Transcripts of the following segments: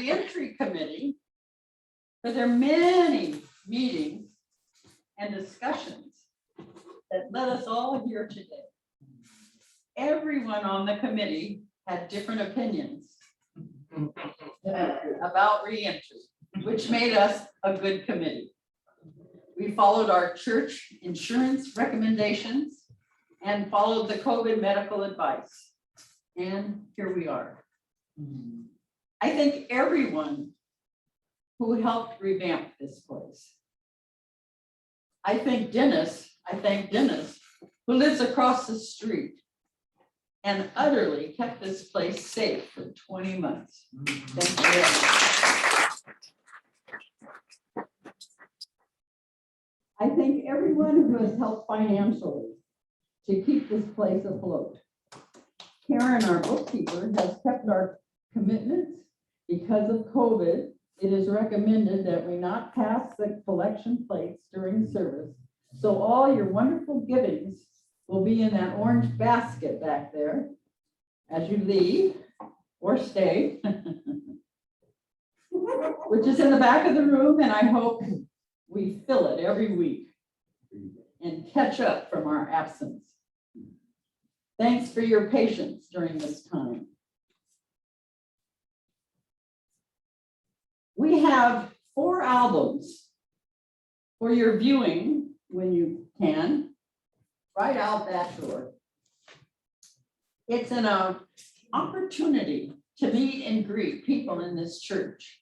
reentry committee for their many meetings and discussions that led us all here today. Everyone on the committee had different opinions about reentry, which made us a good committee. We followed our church insurance recommendations and followed the COVID medical advice. And here we are. I thank everyone who helped revamp this place. I thank Dennis, who lives across the street and utterly kept this place safe for 20 months. Thank you. I thank everyone who has helped financially to keep this place afloat. Karen, our bookkeeper, has kept our commitments. Because of COVID, it is recommended that we not pass the collection plates during service. So all your wonderful givings will be in that orange basket back there as you leave or stay, which is in the back of the room, and I hope we fill it every week and catch up from our absence. Thanks for your patience during this time. We have 4 albums for your viewing when you can, right out that door. It's an opportunity to meet and greet people in this church.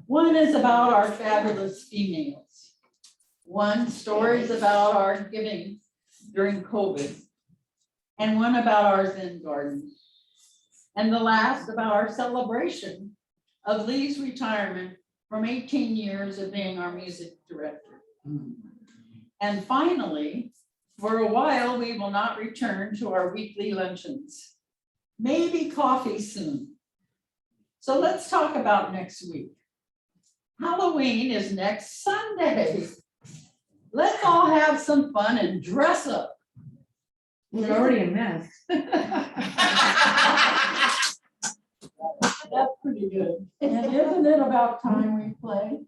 One is about our fabulous females. One stories about our giving during COVID, and one about our Zen garden. And the last about our celebration of Lee's retirement from 18 years of being our music director. And finally, for a while, we will not return to our weekly luncheons. Maybe coffee soon. So let's talk about next week. Halloween is next Sunday. Let's all have some fun and dress up. We're already a mess. That's pretty good. And isn't it about time we play?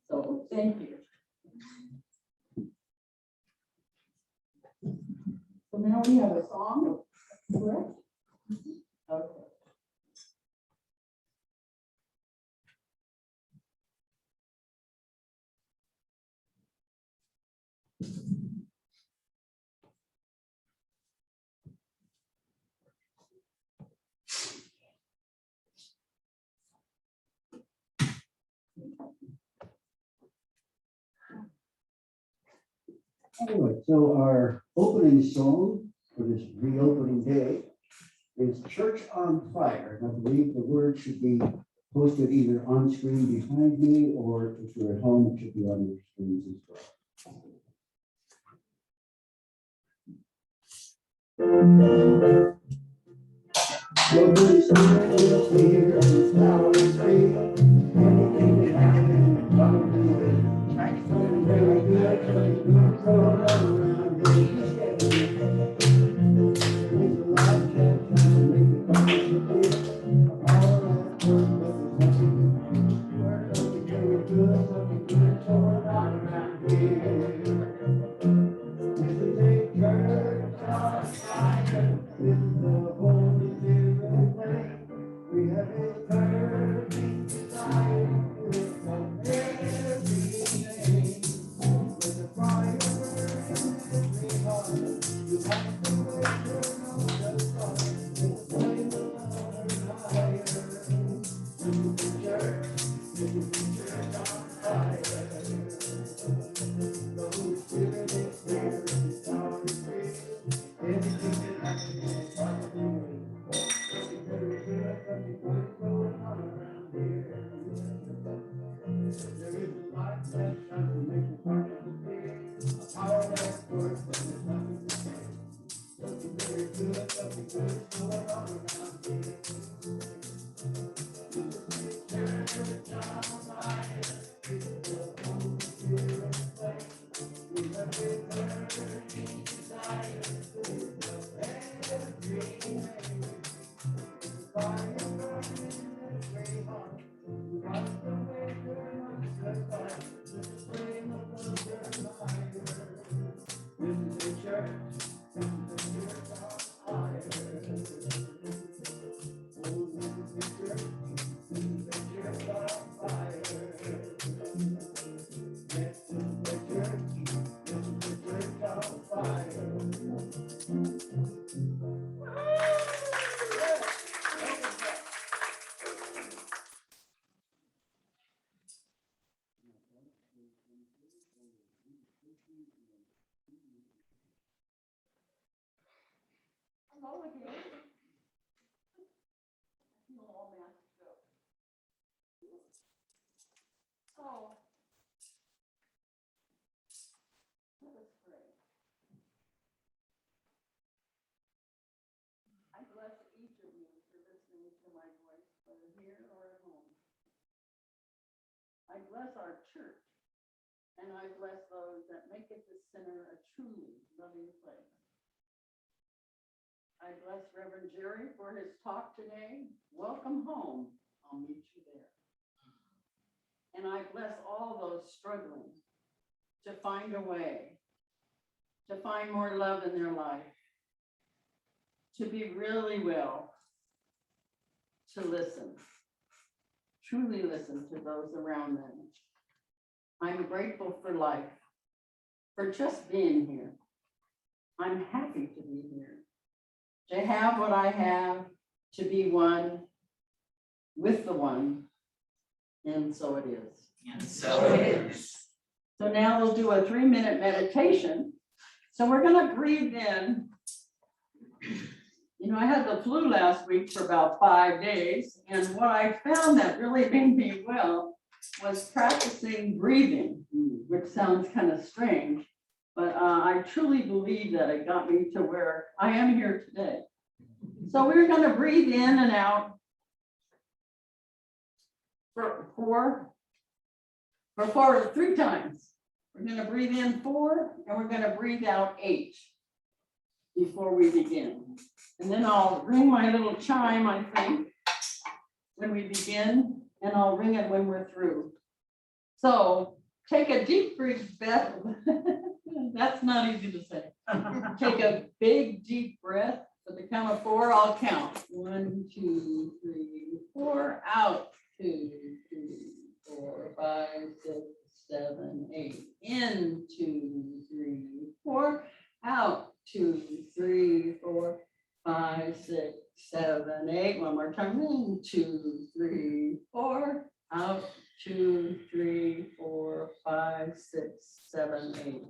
So thank you. So now we have a song, correct? Okay. All right, so our opening song for this reopening day is Church on Fire. And I believe the word should be posted either on screen behind me, or if you're at home, it should be on your screens as well. Nobody's here, flowers free. Anything can happen, come to it. Very good, so around here. There's a lot of chance to make it possible. All that work, but there's nothing. Work, something very good so around here. This is a church on fire, with the Holy Spirit way. We have a I bless our church, and I bless those that make it the center a truly loving place. I bless Reverend Jerry for his talk today. Welcome home. I'll meet you there. And I bless all those struggling to find a way, to find more love in their life, to be really well, to listen, truly listen to those around them. I'm grateful for life, for just being here. I'm happy to be here, to have what I have, to be one with the one, and so it is. And so it is. So now we'll do a 3-minute meditation. So we're gonna breathe in. You know, I had the flu last week for about 5 days, and what I found that really made me well was practicing breathing, which sounds kind of strange, but I truly believe that it got me to where I am here today. So we're gonna breathe in and out for 3 times. We're gonna breathe in 4, and we're gonna breathe out 8 before we begin. And then I'll ring my little chime, I think, when we begin, and I'll ring it when we're through. So take a deep breath. That's not easy to say. Take a big, deep breath. For the count of 4, I'll count. 1, 2, 3, 4. Out. 2, 3, 4, 5, 6, 7, 8. In. 2, 3, 4. Out. 2, 3, 4, 5, 6, 7, 8. One more time. In. 2, 3, 4. Out. 2, 3, 4, 5, 6, 7, 8.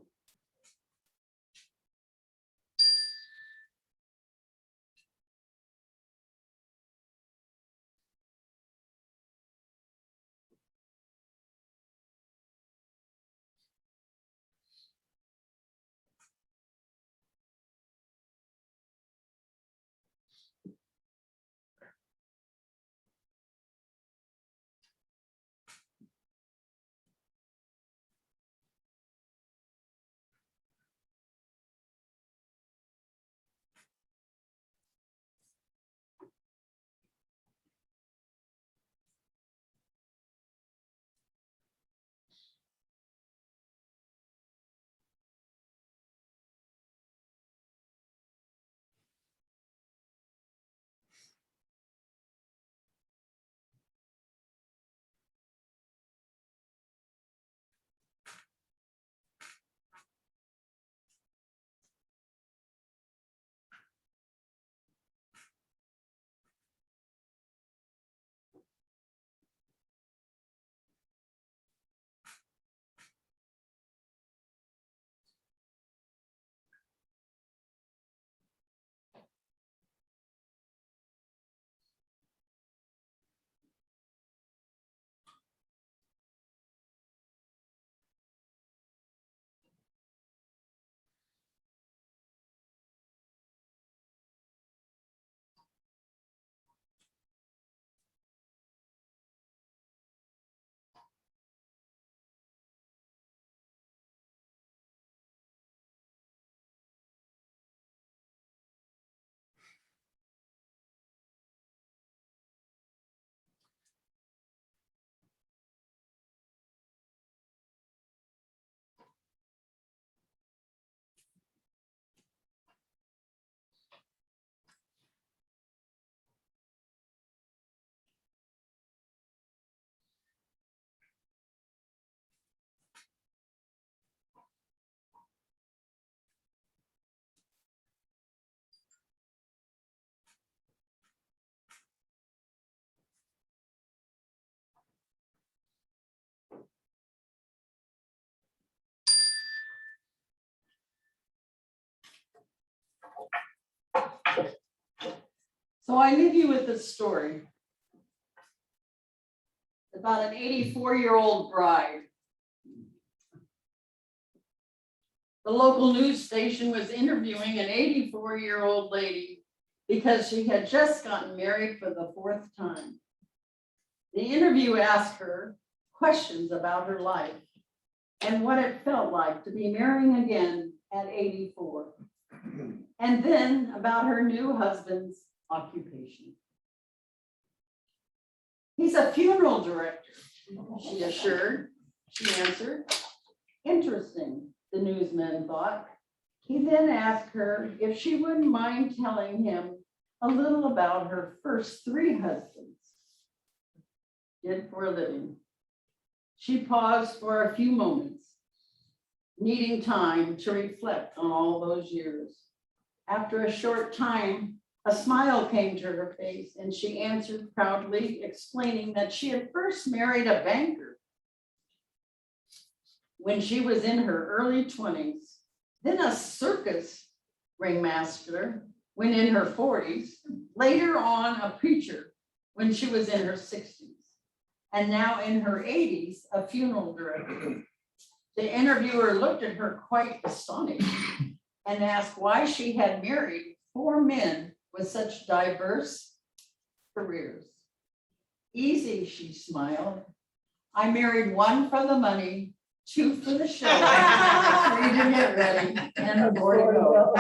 So I leave you with this story about an 84-year-old bride. The local news station was interviewing an 84-year-old lady because she had just gotten married for the 4th time. The interview asked her questions about her life and what it felt like to be marrying again at 84. And then about her new husband's occupation. He's a funeral director, she assured. She answered. Interesting, the newsman thought. He then asked her if she wouldn't mind telling him a little about her first 3 husbands. Did for a living. She paused for a few moments, needing time to reflect on all those years. After a short time, a smile came to her face and she answered proudly, explaining that she had first married a banker when she was in her early 20s, then a circus ringmaster when in her 40s, later on a preacher when she was in her 60s, and now in her 80s, a funeral director. The interviewer looked at her quite astonished and asked why she had married 4 men with such diverse careers. Easy, she smiled. I married 1 for the money, 2 for the show, 3 to get ready, and 4 to go.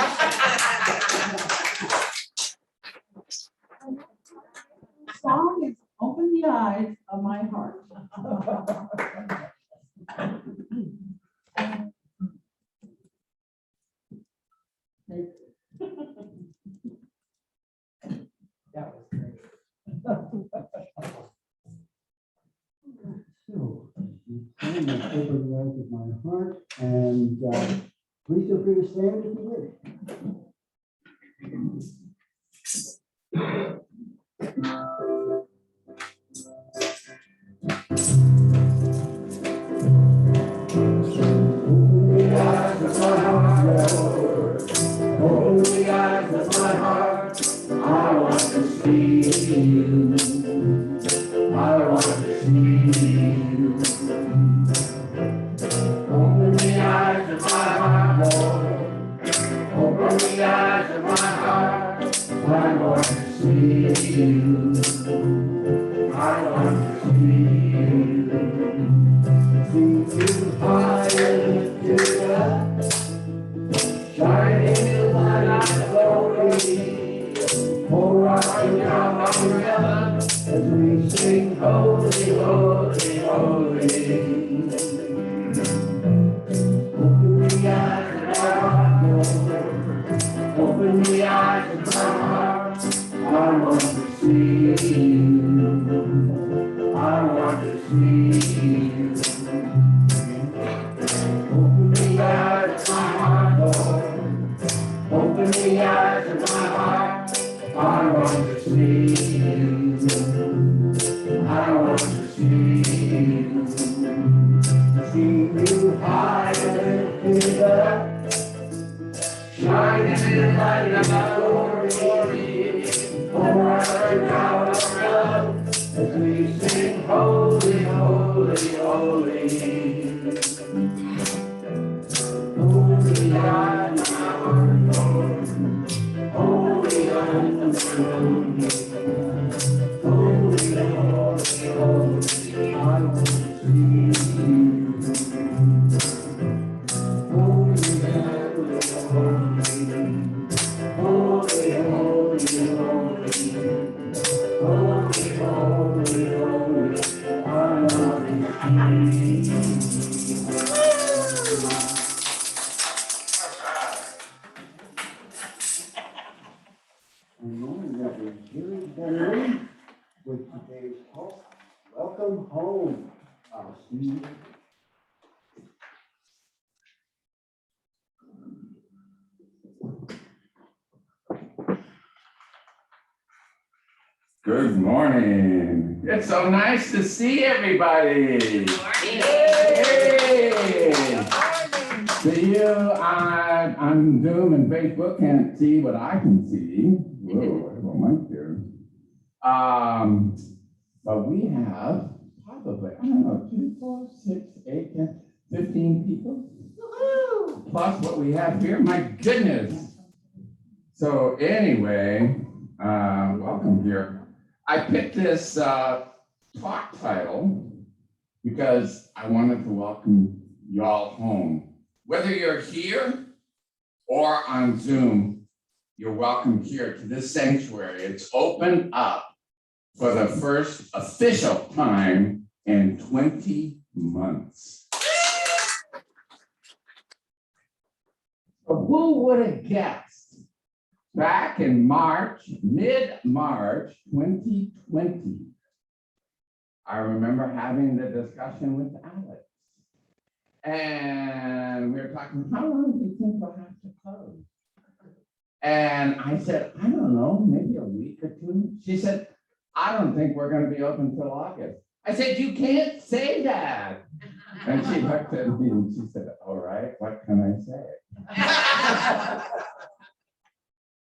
Song is Open the Eyes of My Heart. That was great. So, I'm going to open the eyes of my heart, and please feel free to stand if you Open the eyes of my heart, I want to see you. I want to see you. Open the eyes of my heart, Lord. Open the eyes of my heart, I want to see you. I want to see you. See you high and lifted up, shining in the light of glory. Pour out your down on heaven as we sing holy, holy, holy. Open the eyes of my heart, Lord. Open the eyes of my heart. I want to see you. I want to see you. Open the eyes of my heart, Lord. Open the eyes of my heart. I want to see you. I want to see you. See you high and lifted up, shining in the light of my glory. Pour out your power of love as we sing holy, holy, holy. Holy eyes of my heart, Lord. Holy, holy, holy. Holy, holy, holy. I want to see you. Holy, holy, holy. Holy, holy, holy. Holy, holy, holy. I want to see you. And knowing that we're very Fetterly with today's talk, welcome home. I'll see you. Good morning. It's so nice to see everybody. Hey. See you on Zoom and Facebook can't see what I can see. Whoa, I have a mic here. But we have probably, I don't know, 2, 4, 6, 8, 10, 15 people. Plus what we have here, my goodness. So anyway, welcome here. I picked this talk title because I wanted to welcome y'all home. Whether you're here or on Zoom, you're welcome here to this sanctuary. It's opened up for the first official time in 20 months. Who would have guessed back in March, mid-March 2020, I remember having the discussion with Alex. And we were talking, how long do you think we'll have to close? And I said, I don't know, maybe a week or two. She said, I don't think we're going to be open till August. I said, you can't say that. And she looked at me and she said, all right, what can I say?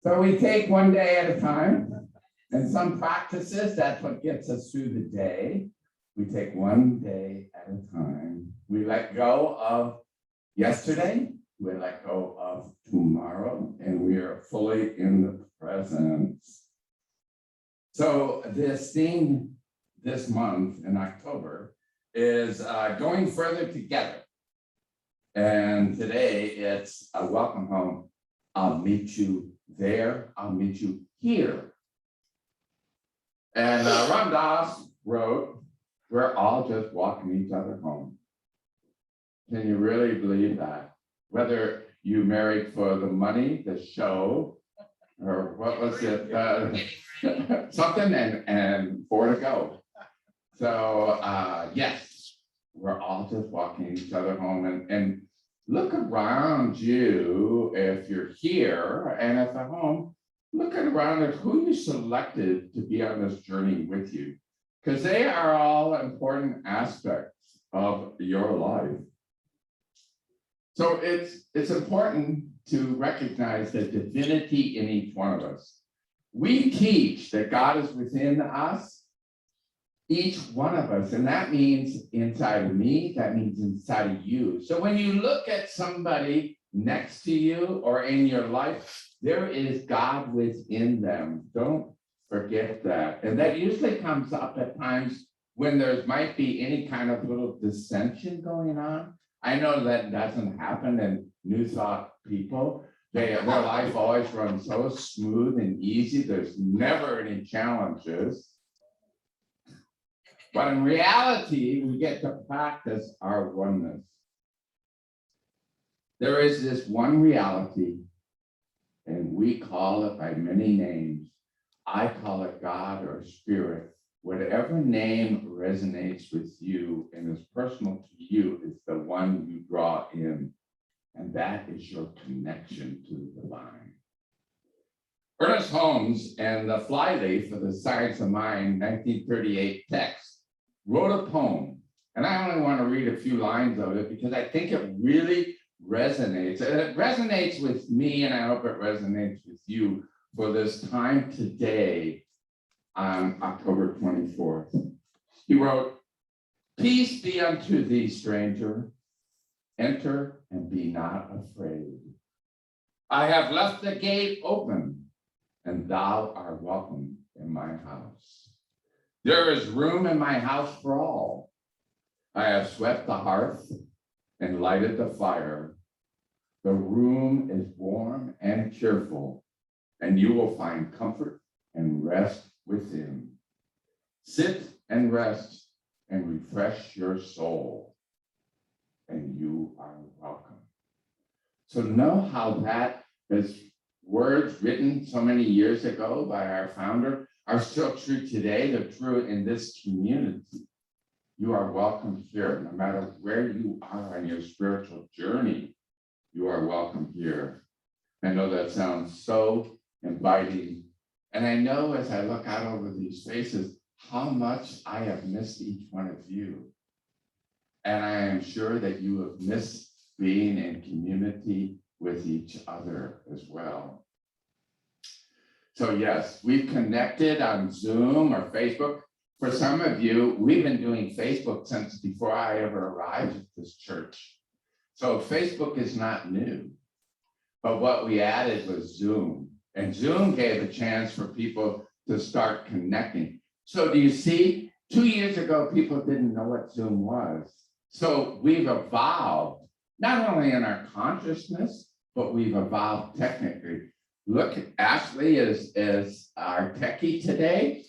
So we take one day at a time. And some practices, that's what gets us through the day. We take one day at a time. We let go of yesterday. We let go of tomorrow, and we are fully in the present. So this theme this month in October is going further together. And today it's a welcome home. I'll meet you there. I'll meet you here. And Ram Dass wrote, we're all just walking each other home. Can you really believe that? Whether you married for the money, the show, or what was it, something and for to go. So yes, we're all just walking each other home and look around you if you're here and if at home, look around at who you selected to be on this journey with you, because they are all important aspects of your life. So it's important to recognize the divinity in each one of us. We teach that God is within us, each one of us, and that means inside of me, that means inside of you. So when you look at somebody next to you or in your life, there is God within them. Don't forget that. And that usually comes up at times when there might be any kind of little dissension going on. I know that doesn't happen in New Thought people. Their life always runs so smooth and easy. There's never any challenges. But in reality, we get to practice our oneness. There is this one reality, and we call it by many names. I call it God or Spirit. Whatever name resonates with you and is personal to you is the one you draw in, and that is your connection to the divine. Ernest Holmes and the Flyleaf of the Science of Mind, 1938 text, wrote a poem, and I only want to read a few lines of it because I think it really resonates. And it resonates with me, and I hope it resonates with you for this time today on October 24th. He wrote, peace be unto thee, stranger. Enter and be not afraid. I have left the gate open, and thou art welcome in my house. There is room in my house for all. I have swept the hearth and lighted the fire. The room is warm and cheerful, and you will find comfort and rest within. Sit and rest and refresh your soul, and you are welcome. So know how that is words written so many years ago by our founder are still true today. They're true in this community. You are welcome here, no matter where you are on your spiritual journey. You are welcome here. I know that sounds so inviting. And I know as I look out over these faces, how much I have missed each one of you. And I am sure that you have missed being in community with each other as well. So yes, we've connected on Zoom or Facebook. For some of you, we've been doing Facebook since before I ever arrived at this church. So Facebook is not new. But what we added was Zoom. And Zoom gave a chance for people to start connecting. So do you see, 2 years ago, people didn't know what Zoom was. So we've evolved, not only in our consciousness, but we've evolved technically. Look, Ashley is our techie today.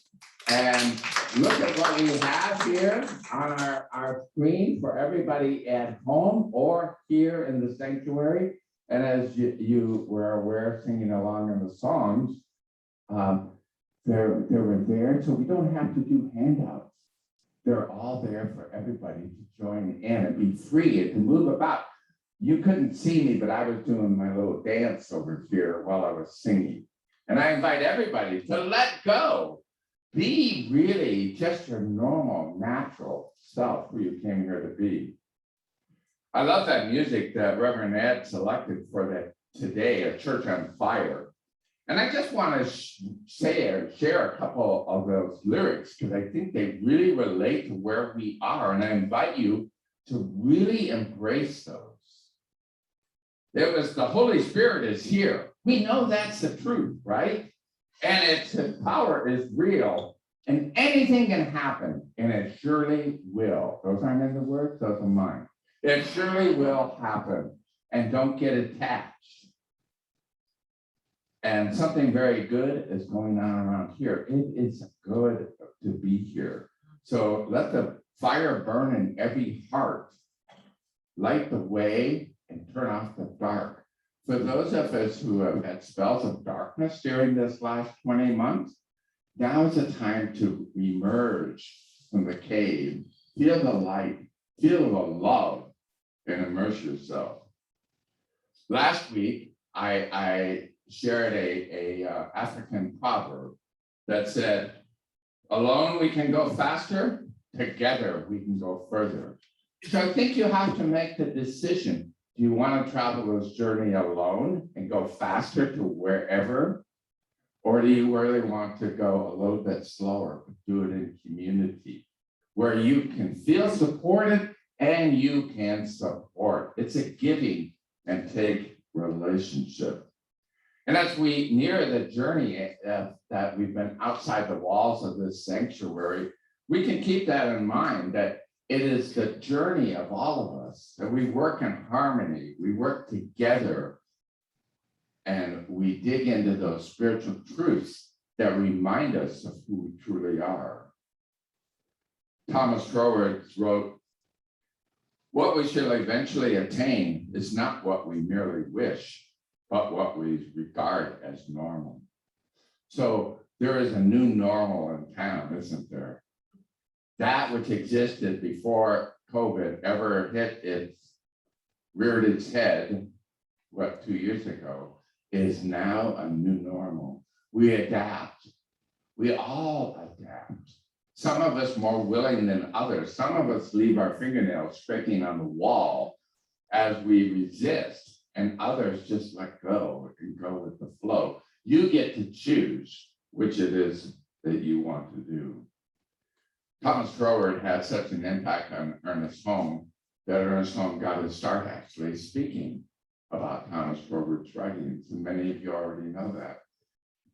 And look at what we have here on our screen for everybody at home or here in the sanctuary. And as you were aware, singing along in the songs, they were there, so we don't have to do handouts. They're all there for everybody to join in and be free and to move about. You couldn't see me, but I was doing my little dance over here while I was singing. And I invite everybody to let go. Be really just your normal, natural self who you came here to be. I love that music that Reverend Ed selected for that today, A Church on Fire. And I just want to share a couple of those lyrics because I think they really relate to where we are. And I invite you to really embrace those. It was the Holy Spirit is here. We know that's the truth, right? And its power is real. And anything can happen, and it surely will. Those aren't in the words, those are mine. It surely will happen. And don't get attached. And something very good is going on around here. It is good to be here. So let the fire burn in every heart. Light the way and turn off the dark. For those of us who have had spells of darkness during this last 20 months, now is the time to emerge from the cave, feel the light, feel the love, and immerse yourself. Last week, I shared a African proverb that said, alone we can go faster, together we can go further. So I think you have to make the decision. Do you want to travel this journey alone and go faster to wherever? Or do you really want to go a little bit slower, but do it in community where you can feel supported and you can support? It's a giving and take relationship. And as we near the journey that we've been outside the walls of this sanctuary, we can keep that in mind, that it is the journey of all of us, that we work in harmony, we work together, and we dig into those spiritual truths that remind us of who we truly are. Thomas Troward wrote, what we shall eventually attain is not what we merely wish, but what we regard as normal. So there is a new normal in town, isn't there? That which existed before COVID ever reared its head, 2 years ago, is now a new normal. We adapt. We all adapt. Some of us more willing than others. Some of us leave our fingernails scraping on the wall as we resist, and others just let go and go with the flow. You get to choose which it is that you want to do. Thomas Troward had such an impact on Ernest Holm that Ernest Holm got his start actually speaking about Thomas Troward's writings, and many of you already know that.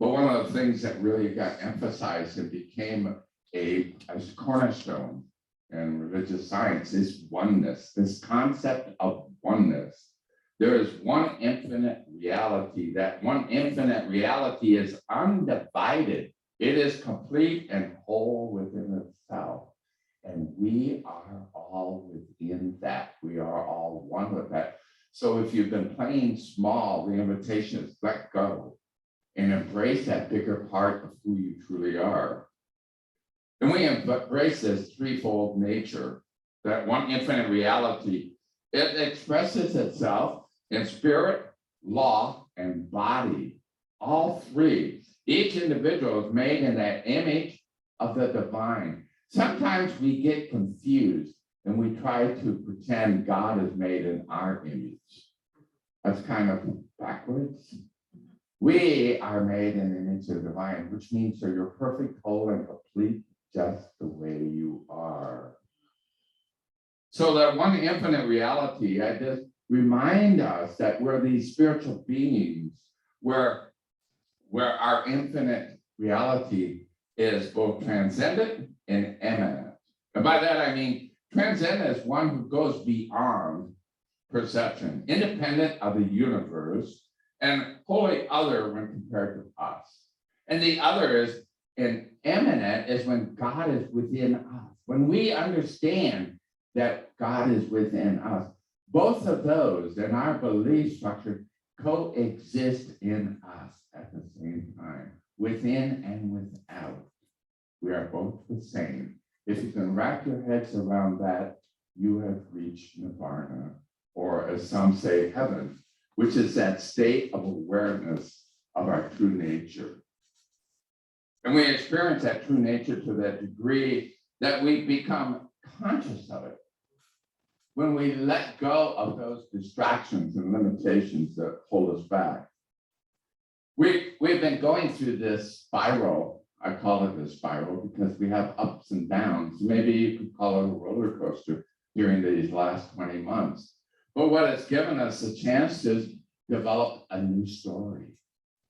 But one of the things that really got emphasized and became a cornerstone in religious science is oneness, this concept of oneness. There is one infinite reality. That one infinite reality is undivided. It is complete and whole within itself. And we are all within that. We are all one with that. So if you've been playing small, the invitation is let go and embrace that bigger part of who you truly are. And we embrace this threefold nature, that one infinite reality. It expresses itself in spirit, law, and body, all three. Each individual is made in that image of the divine. Sometimes we get confused and we try to pretend God is made in our image. That's kind of backwards. We are made in the image of the divine, which means that you're perfect, whole, and complete just the way you are. So that one infinite reality, I just remind us that we're these spiritual beings where our infinite reality is both transcendent and immanent. And by that I mean transcendent is one who goes beyond perception, independent of the universe, and wholly other when compared to us. And the other is, and immanent is when God is within us. When we understand that God is within us, both of those in our belief structure coexist in us at the same time, within and without. We are both the same. If you can wrap your heads around that, you have reached nirvana, or as some say, heaven, which is that state of awareness of our true nature. And we experience that true nature to that degree that we become conscious of it. When we let go of those distractions and limitations that hold us back. We've been going through this spiral. I call it a spiral because we have ups and downs. Maybe you could call it a roller coaster during these last 20 months. But what it's given us a chance to develop a new story.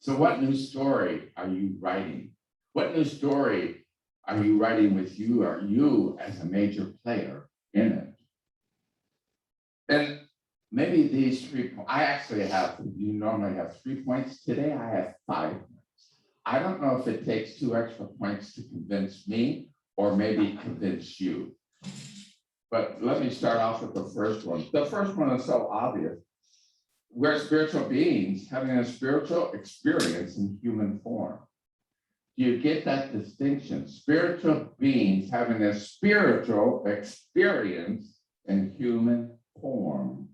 So what new story are you writing? What new story are you writing with you or you as a major player in it? And maybe these 3 points, I actually have, you normally have 3 points. Today I have 5 points. I don't know if it takes 2 extra points to convince me or maybe convince you. But let me start off with the first one. The first one is so obvious. We're spiritual beings having a spiritual experience in human form. Do you get that distinction? Spiritual beings having a spiritual experience in human form.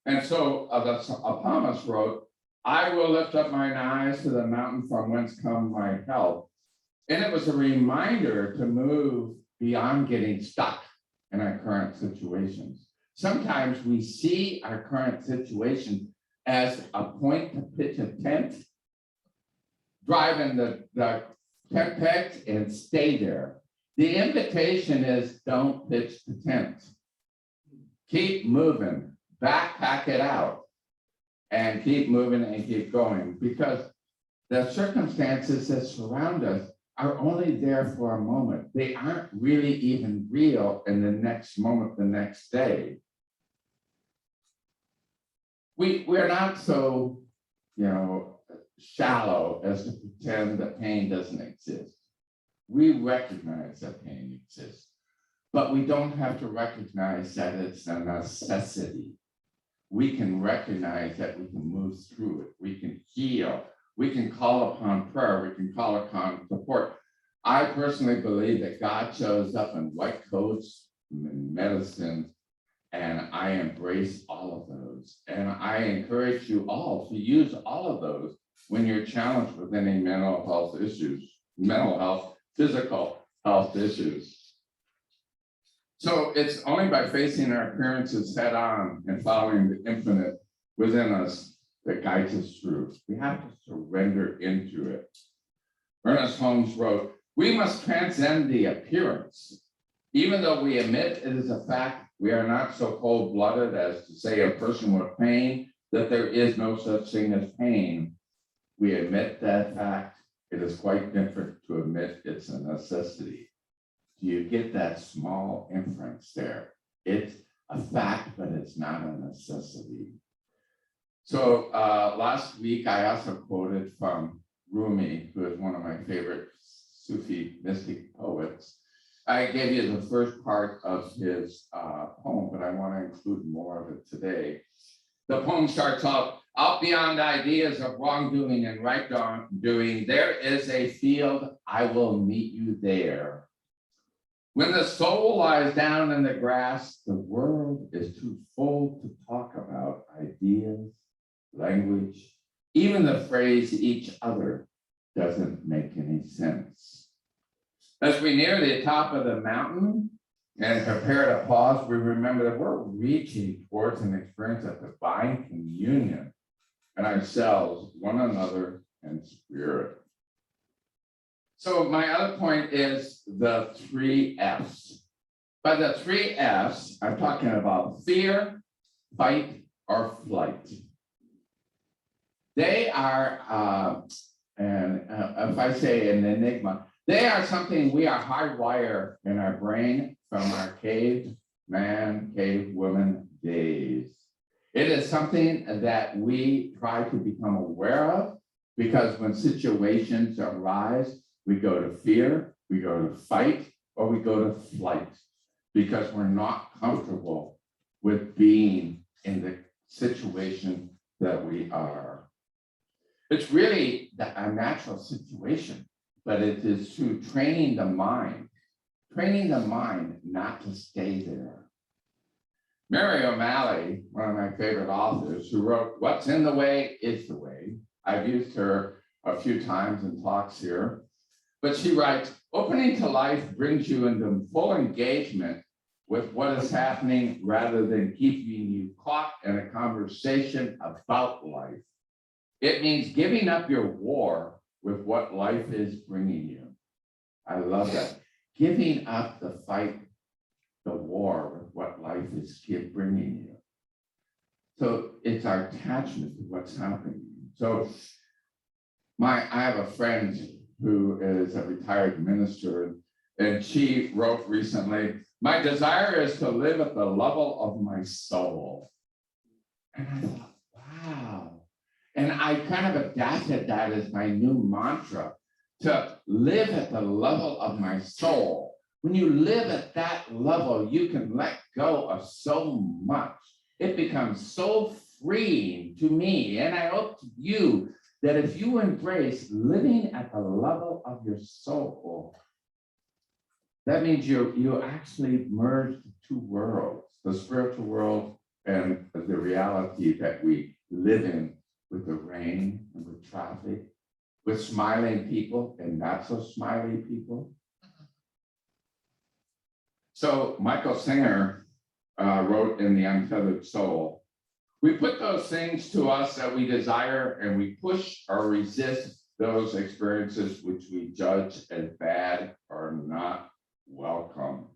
And so the psalmist wrote, I will lift up mine eyes to the mountain from whence come my help. And it was a reminder to move beyond getting stuck in our current situations. Sometimes we see our current situation as a point to pitch a tent, drive in the tent pegs and stay there. The invitation is don't pitch the tent. Keep moving, backpack it out, and keep moving and keep going, because the circumstances that surround us are only there for a moment. They aren't really even real in the next moment, the next day. We're not so, shallow as to pretend that pain doesn't exist. We recognize that pain exists, but we don't have to recognize that it's a necessity. We can recognize that we can move through it. We can heal. We can call upon prayer. We can call upon support. I personally believe that God shows up in white coats and medicine, and I embrace all of those. And I encourage you all to use all of those when you're challenged with any mental health issues, mental health, physical health issues. So it's only by facing our appearances head on and following the infinite within us that guides us through. We have to surrender into it. Ernest Holmes wrote, we must transcend the appearance. Even though we admit it is a fact, we are not so cold-blooded as to say a person with pain that there is no such thing as pain. We admit that fact. It is quite different to admit it's a necessity. Do you get that small inference there? It's a fact, but it's not a necessity. So last week, I also quoted from Rumi, who is one of my favorite Sufi mystic poets. I gave you the first part of his poem, but I want to include more of it today. The poem starts off beyond ideas of wrongdoing and right doing, there is a field, I will meet you there. When the soul lies down in the grass, the world is too full to talk about ideas, language, even the phrase each other doesn't make any sense. As we near the top of the mountain and prepare to pause, we remember that we're reaching towards an experience of divine communion and ourselves, one another, and spirit. So my other point is the 3 F's. By the 3 F's, I'm talking about fear, fight, or flight. They are, and if I say an enigma, They are something we are hardwired in our brain from our caveman, cavewoman days. It is something that we try to become aware of because when situations arise, we go to fear, we go to fight, or we go to flight because we're not comfortable with being in the situation that we are. It's really a natural situation, but it is through training the mind not to stay there. Mary O'Malley, one of my favorite authors, who wrote What's in the Way is the Way. I've used her a few times in talks here, but she writes, opening to life brings you into full engagement with what is happening rather than keeping you caught in a conversation about life. It means giving up your war with what life is bringing you. I love that. Giving up the fight, the war with what life is bringing you. So it's our attachment to what's happening. So I have a friend who is a retired minister, and she wrote recently, my desire is to live at the level of my soul. And I thought, wow. And I kind of adapted that as my new mantra, to live at the level of my soul. When you live at that level, you can let go of so much. It becomes so freeing to me, and I hope to you, that if you embrace living at the level of your soul, that means you actually merge the two worlds, the spiritual world and the reality that we live in, with the rain and with traffic, with smiling people and not so smiley people. So Michael Singer wrote in The Untethered Soul, we put those things to us that we desire and we push or resist those experiences which we judge as bad or not welcome.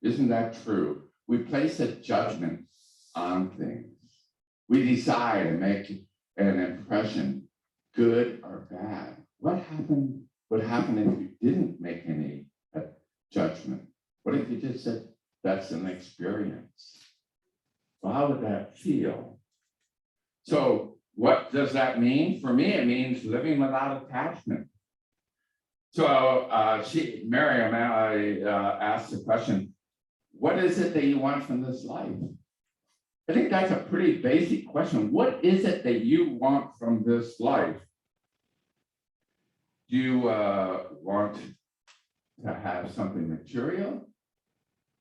Isn't that true? We place a judgment on things. We decide and make an impression, good or bad. What would happen if you didn't make any judgment? What if you just said, that's an experience? Well, how would that feel? So what does that mean? For me, it means living without attachment. So Mary O'Malley asked the question, what is it that you want from this life? I think that's a pretty basic question. What is it that you want from this life? Do you want to have something material?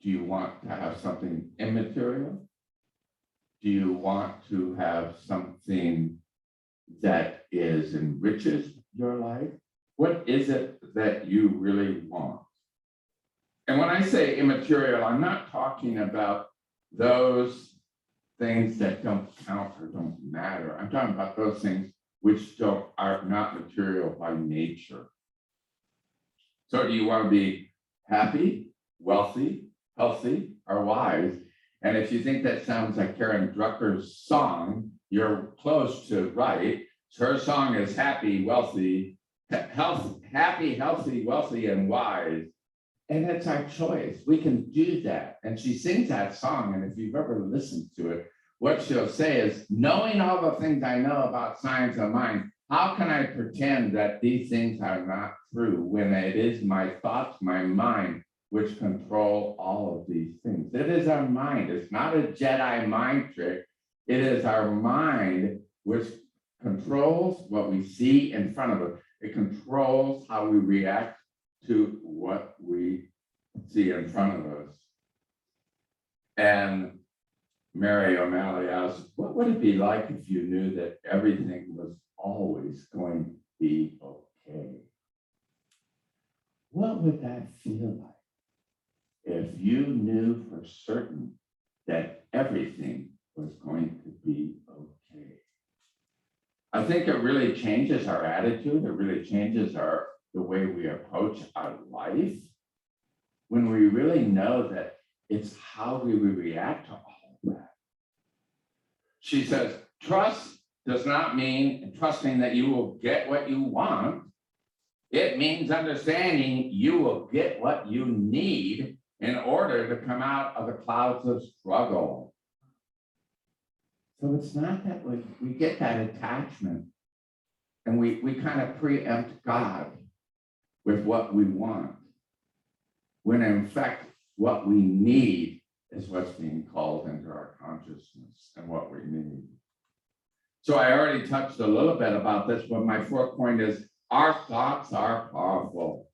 Do you want to have something immaterial? Do you want to have something that enriches your life? What is it that you really want? And when I say immaterial, I'm not talking about those things that don't count or don't matter. I'm talking about those things which are not material by nature. So do you want to be happy, wealthy, healthy, or wise? And if you think that sounds like Karen Drucker's song, you're close to right. Her song is happy, wealthy, happy, healthy, wealthy, and wise. And it's our choice. We can do that. And she sings that song. And if you've ever listened to it, what she'll say is, knowing all the things I know about science of mind, how can I pretend that these things are not true when it is my thoughts, my mind, which control all of these things? It is our mind. It's not a Jedi mind trick. It is our mind which controls what we see in front of us. It controls how we react to what we see in front of us. And Mary O'Malley asked, what would it be like if you knew that everything was always going to be okay? What would that feel like if you knew for certain that everything was going to be okay? I think it really changes our attitude. It really changes the way we approach our life when we really know that it's how we react to all of that. She says, trust does not mean trusting that you will get what you want. It means understanding you will get what you need in order to come out of the clouds of struggle. So it's not that we get that attachment and we kind of preempt God with what we want, when in fact, what we need is what's being called into our consciousness and what we need. So I already touched a little bit about this, but my fourth point is our thoughts are powerful.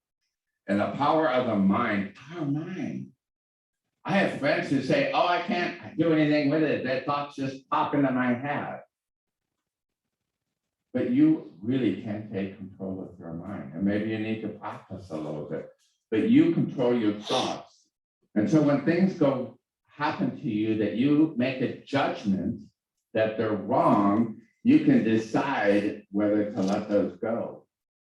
And the power of the mind, our mind. I have friends who say, oh, I can't do anything with it. That thoughts just pop into my head. But you really can take control of your mind. And maybe you need to practice a little bit. But you control your thoughts. And so when things happen to you that you make a judgment that they're wrong, you can decide whether to let those go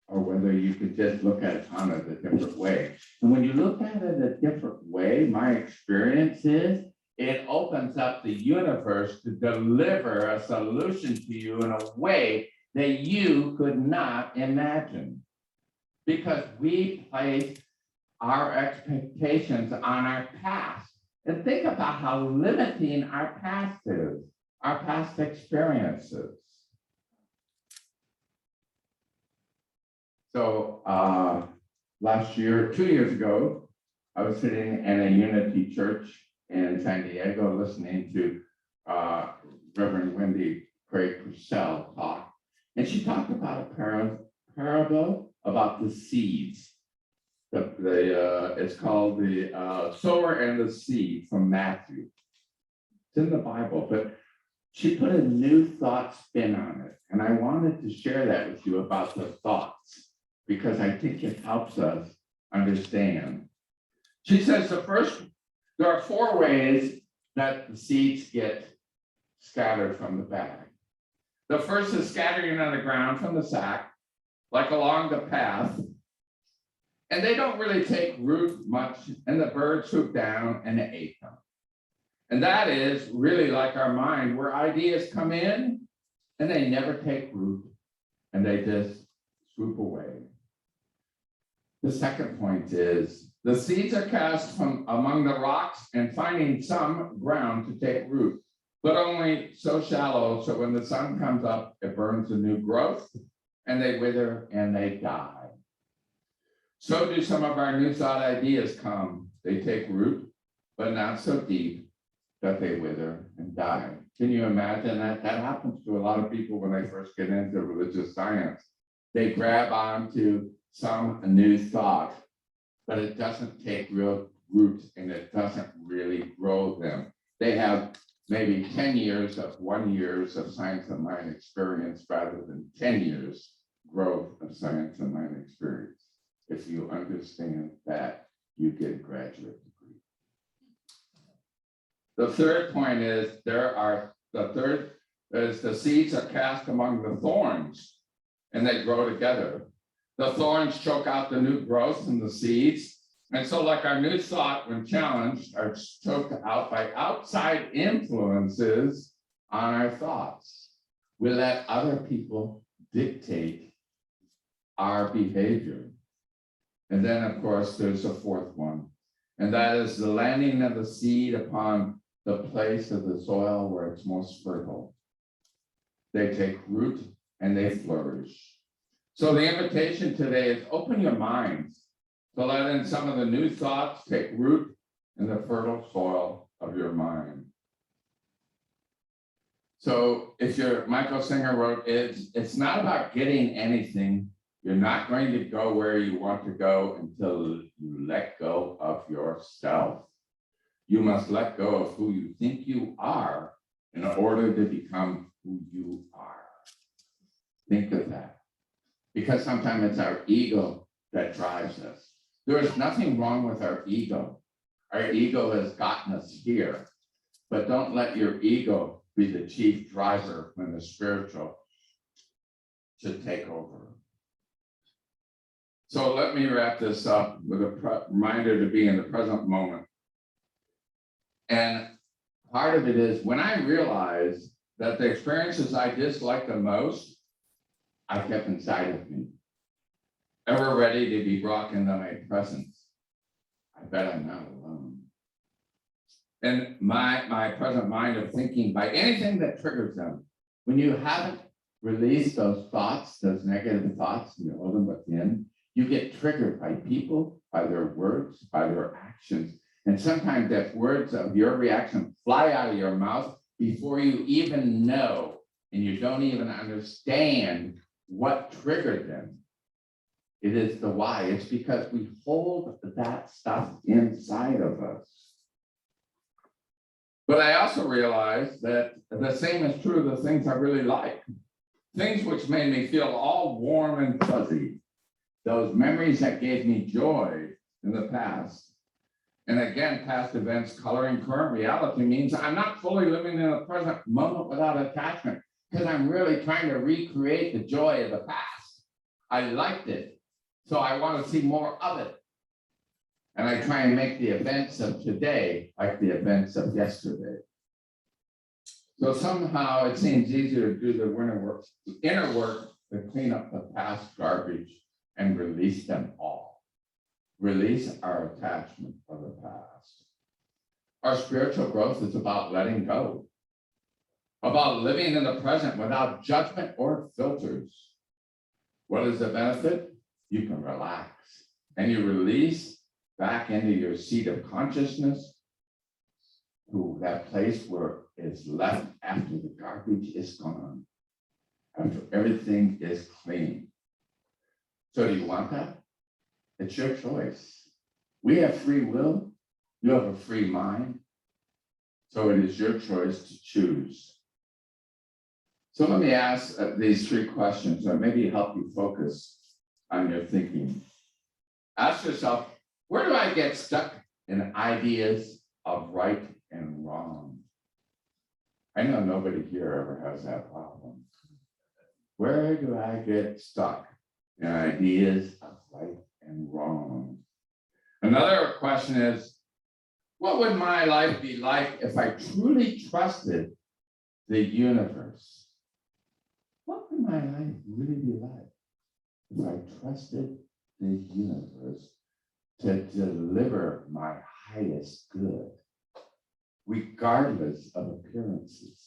or whether you could just look at it on it a different way. And when you look at it a different way, my experience is it opens up the universe to deliver a solution to you in a way that you could not imagine. Because we place our expectations on our past. And think about how limiting our past is, our past experiences. So last year, 2 years ago, I was sitting in a Unity church in San Diego listening to Reverend Wendy Craig Purcell talk. And she talked about a parable about the seeds. It's called the sower and the seed from Matthew. It's in the Bible, but she put a new thought spin on it. And I wanted to share that with you about the thoughts, because I think it helps us understand. She says there are 4 ways that the seeds get scattered from the bag. The first is scattering on the ground from the sack, like along the path. And they don't really take root much, and the birds swoop down and ate them. And that is really like our mind, where ideas come in and they never take root and they just swoop away. The second point is the seeds are cast from among the rocks and finding some ground to take root, but only so shallow so when the sun comes up, it burns a new growth and they wither and they die. So do some of our new thought ideas come. They take root, but not so deep that they wither and die. Can you imagine that? That happens to a lot of people when they first get into religious science. They grab onto some new thought, but it doesn't take real root and it doesn't really grow them. They have maybe 10 years of 1 year of science of mind experience rather than 10 years growth of science of mind experience. If you understand that, you get a graduate degree. The third point is the seeds are cast among the thorns and they grow together. The thorns choke out the new growth in the seeds. And so like our new thought, when challenged, are choked out by outside influences on our thoughts. We let other people dictate our behavior. And then, of course, there's a fourth one, and that is the landing of the seed upon the place of the soil where it's most fertile. They take root and they flourish. So the invitation today is open your minds to let in some of the new thoughts take root in the fertile soil of your mind. So if Michael Singer wrote, it's not about getting anything. You're not going to go where you want to go until you let go of yourself. You must let go of who you think you are in order to become who you are. Think of that. Because sometimes it's our ego that drives us. There is nothing wrong with our ego. Our ego has gotten us here. But don't let your ego be the chief driver when the spiritual should take over. So let me wrap this up with a reminder to be in the present moment. And part of it is when I realized that the experiences I disliked the most, I kept inside of me. ever ready to be brought into my presence? I bet I'm not alone. And my present mind of thinking by anything that triggers them, when you haven't released those thoughts, those negative thoughts, and you hold them within, you get triggered by people, by their words, by their actions. And sometimes that words of your reaction fly out of your mouth before you even know, and you don't even understand what triggered them. It is the why. It's because we hold that stuff inside of us. But I also realized that the same is true of the things I really like. Things which made me feel all warm and fuzzy. Those memories that gave me joy in the past. And again, past events coloring current reality means I'm not fully living in the present moment without attachment, because I'm really trying to recreate the joy of the past. I liked it, so I want to see more of it. And I try and make the events of today like the events of yesterday. So somehow it seems easier to do the inner work to clean up the past garbage and release them all. Release our attachment of the past. Our spiritual growth is about letting go, about living in the present without judgment or filters. What is the benefit? You can relax and you release back into your seat of consciousness, to that place where it's left after the garbage is gone, after everything is clean. So do you want that? It's your choice. We have free will. You have a free mind. So it is your choice to choose. So let me ask these 3 questions that maybe help you focus on your thinking. Ask yourself, where do I get stuck in ideas of right and wrong? I know nobody here ever has that problem. Where do I get stuck in ideas of right and wrong? Another question is, what would my life be like if I truly trusted the universe? What would my life really be like if I trusted the universe to deliver my highest good, regardless of appearances?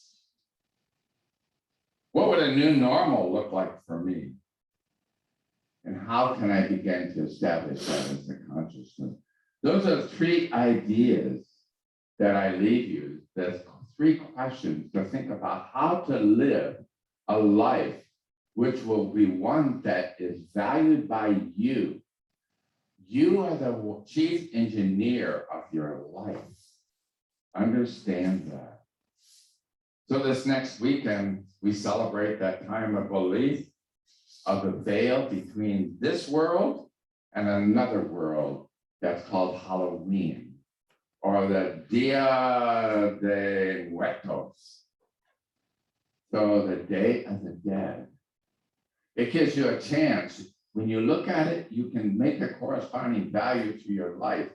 What would a new normal look like for me? And how can I begin to establish that as a consciousness? Those are 3 ideas that I leave you. There's 3 questions to think about how to live a life which will be one that is valued by you. You are the chief engineer of your life. Understand that. So this next weekend, we celebrate that time of belief of the veil between this world and another world that's called Halloween, or the Dia de Muertos. So the Day of the Dead. It gives you a chance. When you look at it, you can make a corresponding value to your life.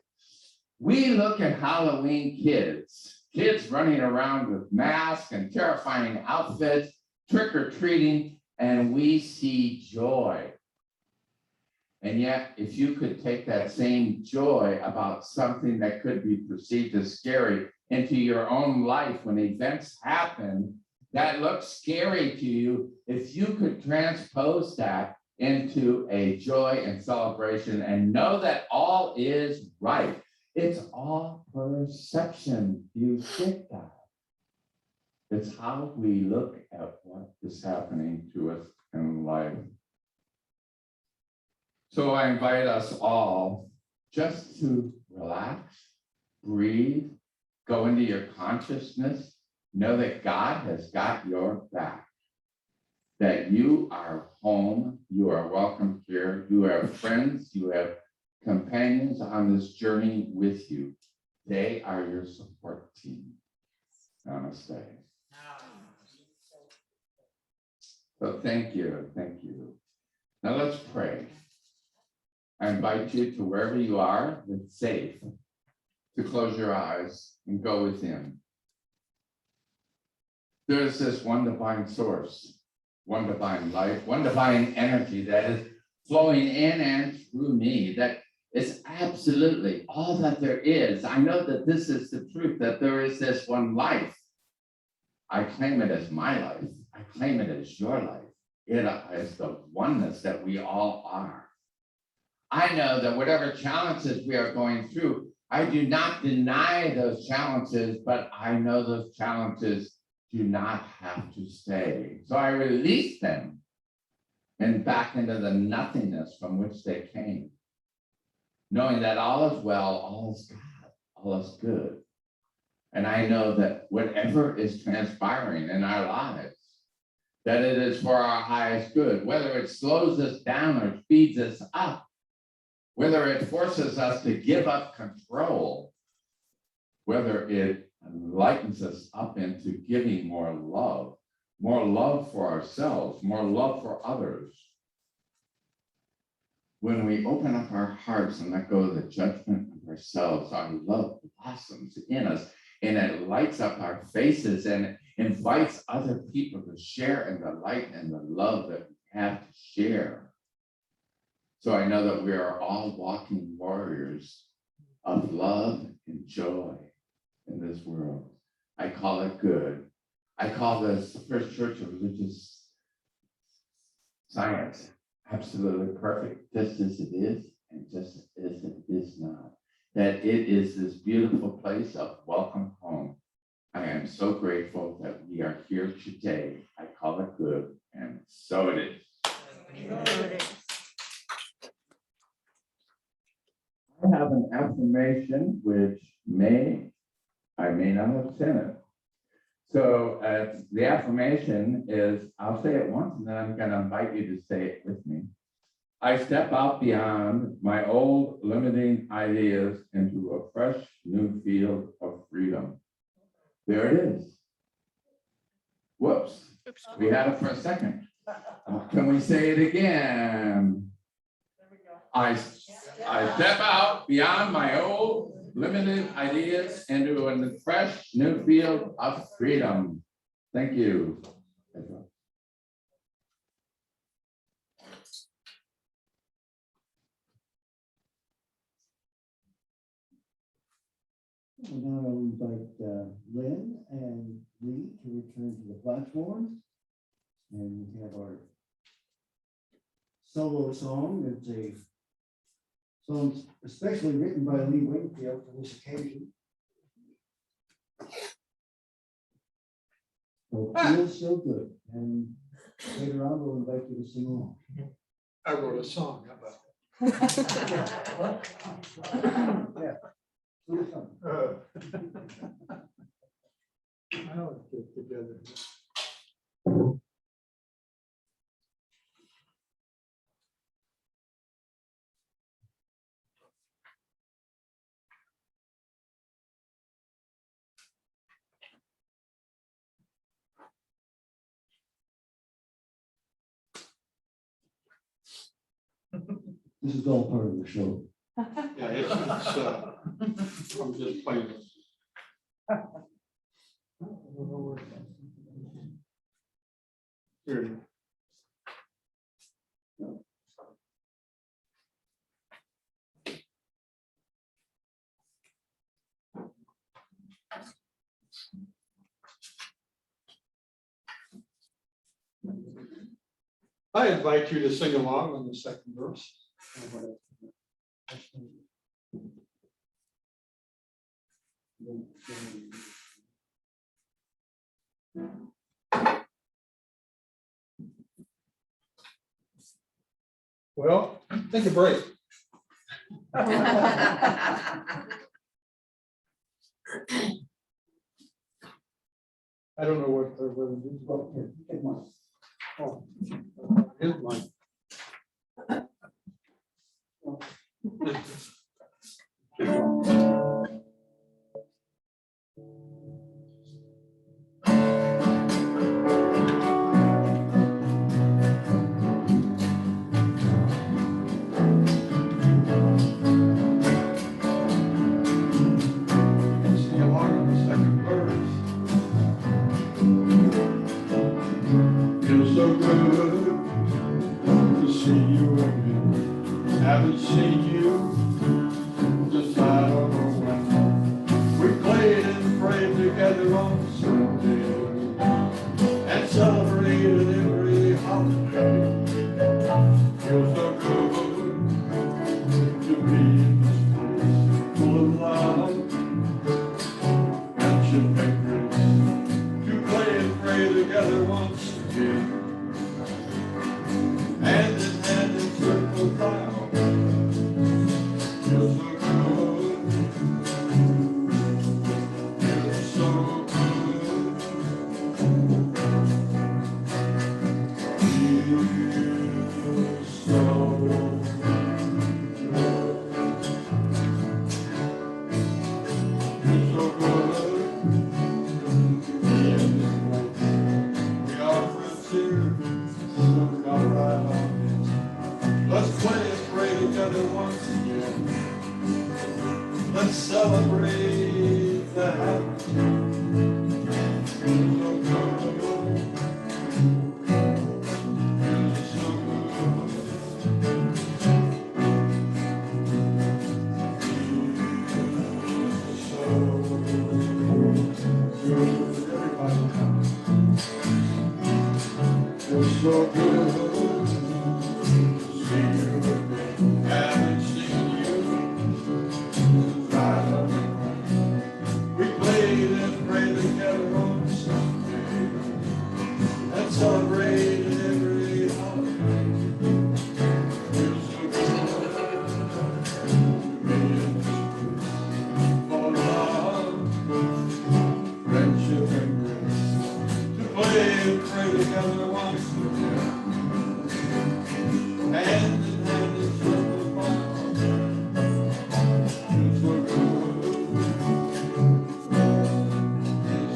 We look at Halloween kids running around with masks and terrifying outfits, trick-or-treating, and we see joy. And yet, if you could take that same joy about something that could be perceived as scary into your own life when events happen that look scary to you, if you could transpose that into a joy and celebration and know that all is right. It's all perception. You get that. It's how we look at what is happening to us in life. So I invite us all just to relax, breathe, go into your consciousness, know that God has got your back, that you are home, you are welcome here, you have friends, you have companions on this journey with you. They are your support team. Namaste. So thank you, thank you. Now let's pray. I invite you to wherever you are, it's safe, to close your eyes and go within. There is this one divine source, one divine life, one divine energy that is flowing in and through me, that is absolutely all that there is. I know that this is the truth, that there is this one life. I claim it as my life. I claim it as your life. It is the oneness that we all are. I know that whatever challenges we are going through, I do not deny those challenges, but I know those challenges do not have to stay. So I release them and back into the nothingness from which they came, knowing that all is well, all is God, all is good. And I know that whatever is transpiring in our lives, that it is for our highest good, whether it slows us down or speeds us up, whether it forces us to give up control, whether it lightens us up into giving more love for ourselves, more love for others. When we open up our hearts and let go of the judgment of ourselves, our love blossoms in us and it lights up our faces and invites other people to share in the light and the love that we have to share. So I know that we are all walking warriors of love and joy in this world. I call it good. I call this First Church of Religious Science absolutely perfect, just as it is and just as it is not. That it is this beautiful place of welcome home. I am so grateful that we are here today. I call it good, and so it is. I have an affirmation which I may not have sent it. So the affirmation is, I'll say it once and then I'm going to invite you to say it with me. I step out beyond my old limiting ideas into a fresh new field of freedom. There it is. Whoops. We had it for a second. Can we say it again? I step out beyond my old limited ideas into a fresh new field of freedom. Thank you. We'll now invite Lynn and Lee to return to the platform. And we have our solo song. It's a song especially written by Lee Wingfield for this occasion. So it feels so good. And later on, we'll invite you to sing along. I wrote a song, how about Yeah. Sing a song. I don't get together. This is all part of the show. Yeah, it's I'm just playing this. Here. I invite you to sing along on the second verse. Well, take a break. I don't know what the Well, here, take one. Oh, here's mine. Sing along on the second verse. Feels so good to see you again. on Sunday and celebrated every holiday. Feels so good to be in this place full of love and grace, to play and pray together once again, hand in hand in circle file. Feels so good, feels so good, feels so let's play and pray together once again. Let's celebrate the happiness. Feels so good. Feels so good. Everybody come. Feels so good. Haven't seen you. We played and prayed together on Sunday and celebrated every holiday. Feels so good to be in this place full of love, friendship, and grace. To play and pray together once again, hand in hand in circle file. Feels so good. Feels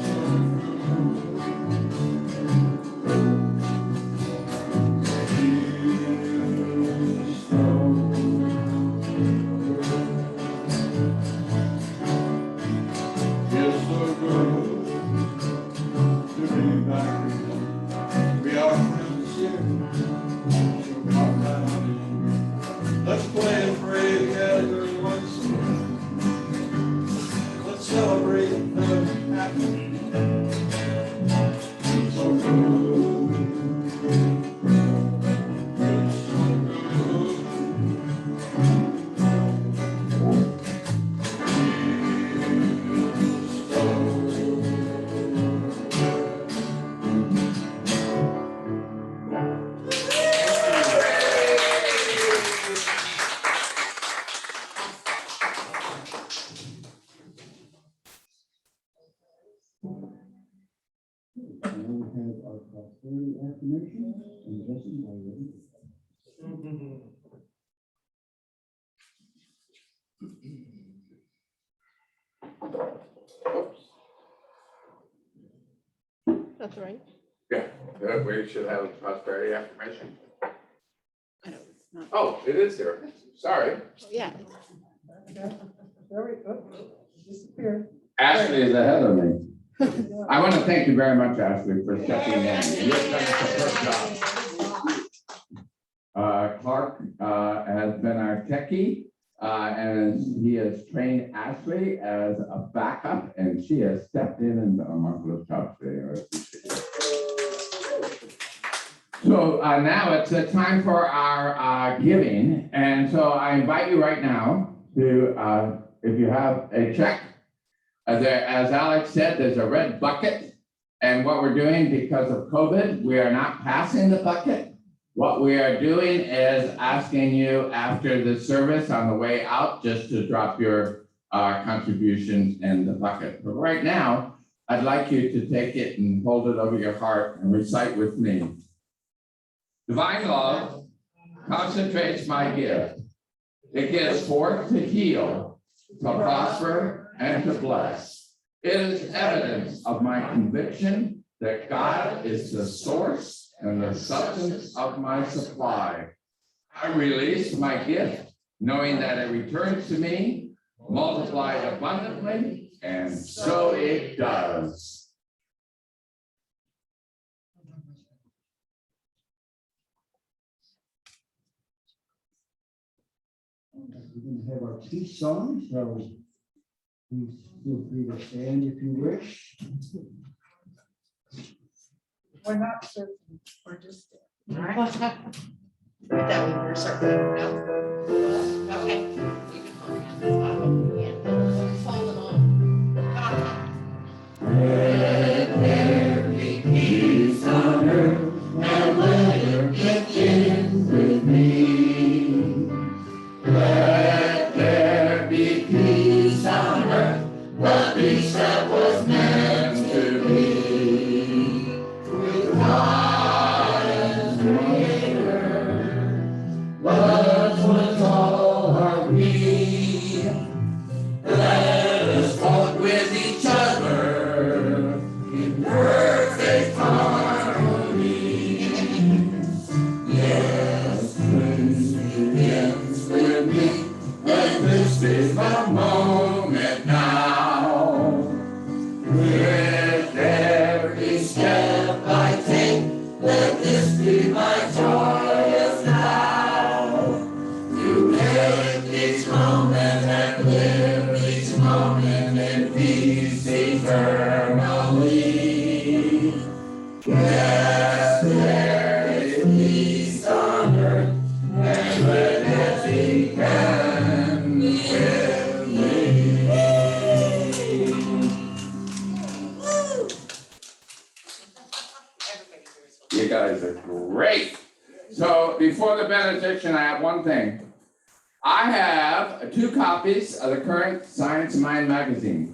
so feels so good to be back again. We are friends here. So come down in. Let's play and pray together once again. Let's celebrate the happiness. Feels so good. Feels so good. Now we have our prosperity affirmation and blessing by Reverend. That's right. Yeah, we should have a prosperity affirmation. I know, it's not, Oh, it is here. Sorry. yeah. There we go. Disappeared. Ashley is ahead of me. I want to thank you very much, Ashley, for stepping in. You've done a superb job. Clark has been our techie, and he has trained Ashley as a backup, and she has stepped in and done a marvelous job today. I appreciate it. So now it's time for our giving, and so I invite you right now to, if you have a check, as Alex said, there's a red bucket, and what we're doing because of COVID, we are not passing the bucket. What we are doing is asking you after the service on the way out, just to drop your contributions in the bucket. But right now, I'd like you to take it and hold it over your heart and recite with me. Divine love concentrates my gift. It gives forth to heal, to prosper, and to bless. It is evidence of my conviction that God is the source and the substance of my supply. I release my gift, knowing that it returns to me, multiplied abundantly, and so it does. We're going to have our peace song. So Please feel free to stand if you wish. We're not certain, we're just. All right. That we were certain, no? Okay. You can hold hands. Hold them on. Let there be peace on earth, and let it begin with me. Let there be peace on earth, the peace that was meant to be. With God as Creator, love was all our need. Let us walk with each other in perfect harmony. Yes, this begins with me, but this is the moment now. With every step I take, let this be my joyous vow. To make each moment and live each moment in peace eternally. Yes, there is peace on earth, and let it begin with me. You guys are great. So before the benediction, I have one thing. I have 2 copies of the current Science Mind magazine.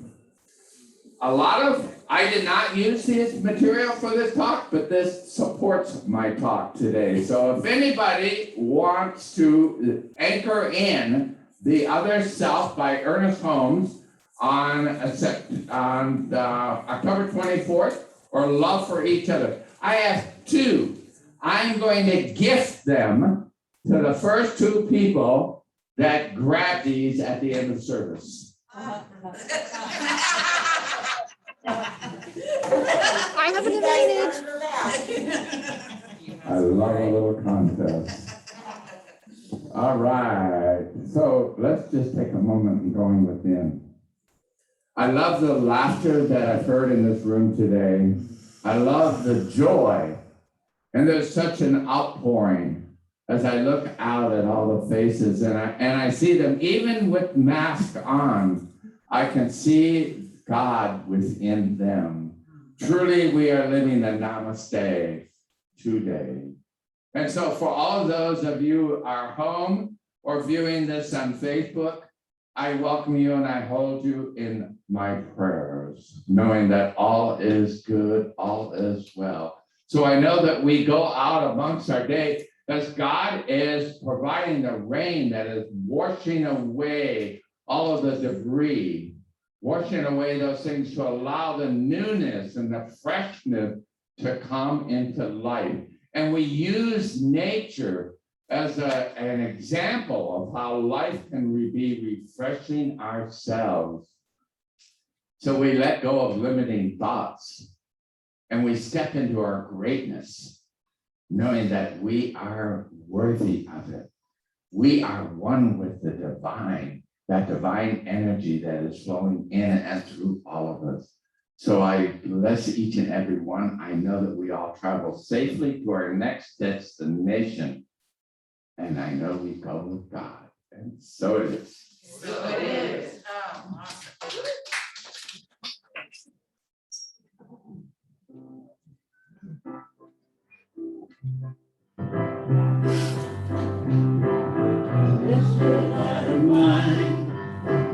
I did not use this material for this talk, but this supports my talk today. So if anybody wants to anchor in The Other Self by Ernest Holmes on October 24th, or Love for Each Other, I have 2. I'm going to gift them to the first 2 people that grab these at the end of service. I have an advantage. I love a little contest. All right, so let's just take a moment and going within. I love the laughter that I've heard in this room today. I love the joy, and there's such an outpouring as I look out at all the faces, and I see them even with masks on. I can see God within them. Truly, we are living the Namaste today. And so for all of those of you who are home or viewing this on Facebook, I welcome you and I hold you in my prayers, knowing that all is good, all is well. So I know that we go out amongst our day as God is providing the rain that is washing away all of the debris, washing away those things to allow the newness and the freshness to come into life. And we use nature as an example of how life can be refreshing ourselves. So we let go of limiting thoughts and we step into our greatness, knowing that we are worthy of it. We are one with the divine, that divine energy that is flowing in and through all of us. So I bless each and every one. I know that we all travel safely to our next destination. And I know we go with God. And so it is. So it is. Oh, awesome. This little light of mine,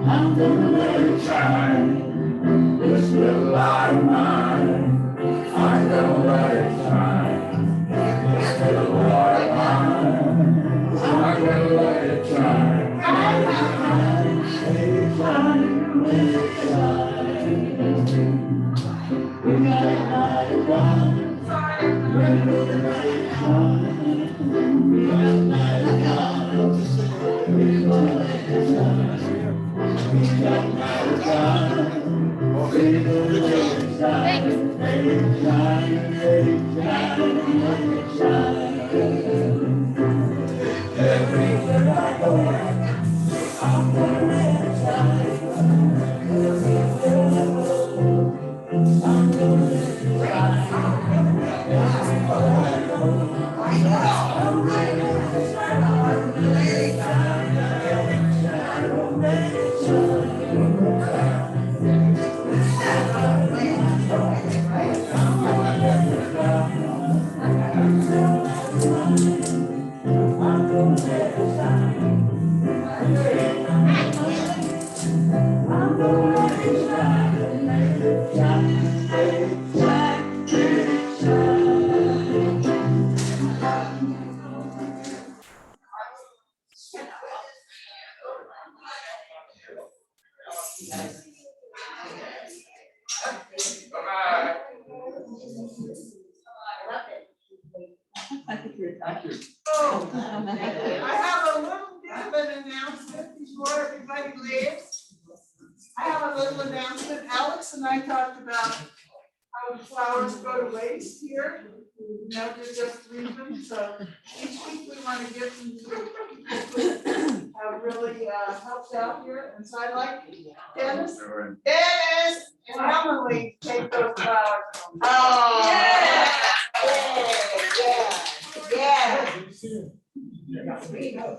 I'm gonna let it shine. This little light of mine, I'm gonna let it shine. This little light of mine, I'm gonna let it shine. Let it shine, let it shine. We gotta light it down. When we let it shine, we gotta light it down. We gotta let it shine. We gotta light it down. We gotta let it shine. Let it shine, let it shine, let it shine. Everywhere I go, I'm gonna let it shine. I think you're talking. Oh, I have a little bit of an announcement before everybody leaves. I have a little announcement. Alex and I talked about how the flowers go to waste here. You know, they're just leaving, so each week we want to give them to people who have really helped out here. And so I'd like Dennis and Emily to take those flowers. Oh. Yeah. Yeah. Yeah.